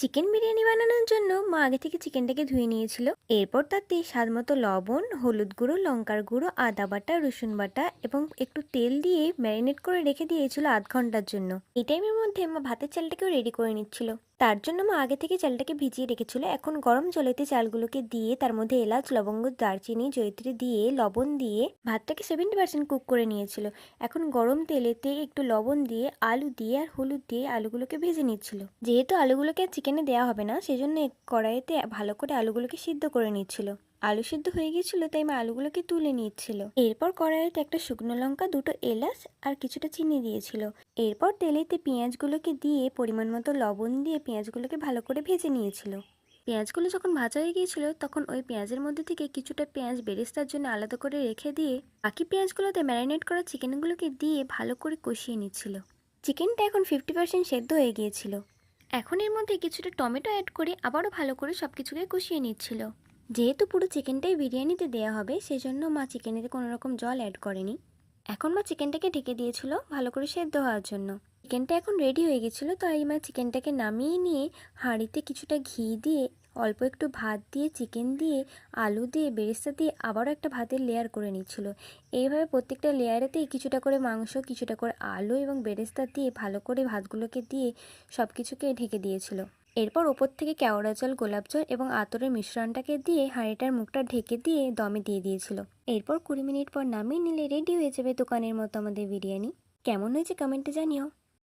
Chicken biryani বানানোর জন্য মা আগে থেকে চিকেনটাকে ধুয়ে নিয়েছিল। এরপর তাতে স্বাদ মতো লবণ, হলুদ গুঁড়ো, লঙ্কার গুঁড়ো, আদা বাটা, রসুন বাটা এবং একটু তেল দিয়ে ম্যারিনেট করে রেখে দিয়েছিল আধ ঘন্টার জন্য। এই টাইমের মধ্যে মা ভাতের চালটাকেও রেডি করে নিচ্ছিল। তার জন্য মা আগে থেকে চালটাকে ভিজিয়ে রেখেছিল। এখন গরম জলেতে চালগুলোকে দিয়ে তার মধ্যে এলাচ, লবঙ্গ, দারচিনি, জয়িত্রী দিয়ে লবণ দিয়ে ভাতটাকে 70% কুক করে নিয়েছিল। এখন গরম তেলেতে একটু লবণ দিয়ে, আলু দিয়ে আর হলুদ দিয়ে আলুগুলোকে ভেজে নিচ্ছিল। যেহেতু আলুগুলোকে চিকেনে দেওয়া হবে না, সেজন্য কড়াইতে ভালো করে আলুগুলোকে সিদ্ধ করে নিচ্ছিল। আলু সিদ্ধ হয়ে গিয়েছিল, তাই মা আলুগুলোকে তুলে নিচ্ছিল। এরপর কড়াইতে একটা শুকনো লঙ্কা, দুটো এলাচ আর কিছুটা চিনি দিয়েছিল। এরপর তেলেতে পেঁয়াজগুলোকে দিয়ে পরিমাণ মতো লবণ দিয়ে পেঁয়াজগুলোকে ভালো করে ভেজে নিয়েছিল। পেঁয়াজগুলো যখন ভাজা হয়ে গিয়েছিল, তখন ওই পেঁয়াজের মধ্যে থেকে কিছুটা পেঁয়াজ বেরেস্তার জন্য আলাদা করে রেখে দিয়ে বাকি পেঁয়াজগুলোতে ম্যারিনেট করা চিকেনগুলোকে দিয়ে ভালো করে কষিয়ে নিচ্ছিল। চিকেনটা এখন 50% সেদ্ধ হয়ে গিয়েছিল। এখন এর মধ্যে কিছুটা টমেটো অ্যাড করে আবারও ভালো করে সব কিছুকে কষিয়ে নিচ্ছিল। যেহেতু পুরো চিকেনটাই বিরিয়ানিতে দেওয়া হবে, সেজন্য মা চিকেনেতে কোনো রকম জল অ্যাড করেনি। এখন মা চিকেনটাকে ঢেকে দিয়েছিল ভালো করে সেদ্ধ হওয়ার জন্য। চিকেনটা এখন রেডি হয়ে গেছিলো, তাই মা চিকেনটাকে নামিয়ে নিয়ে হাঁড়িতে কিছুটা ঘি দিয়ে, অল্প একটু ভাত দিয়ে, চিকেন দিয়ে, আলু দিয়ে, বেরেস্তা দিয়ে আবারও একটা ভাতের লেয়ার করে নিচ্ছিল। এইভাবে প্রত্যেকটা লেয়ারেতেই কিছুটা করে মাংস, কিছুটা করে আলু এবং বেরেস্তা দিয়ে ভালো করে ভাতগুলোকে দিয়ে সব কিছুকে ঢেকে দিয়েছিল। এরপর ওপর থেকে কেওড়া জল, গোলাপ জল এবং আতরের মিশ্রণটাকে দিয়ে হাঁড়িটার মুখটা ঢেকে দিয়ে দমে দিয়ে দিয়েছিল। এরপর 20 মিনিট পর নামিয়ে নিলে রেডি হয়ে যাবে দোকানের মতো আমাদের বিরিয়ানি। কেমন হয়েছে কমেন্টে জানিও।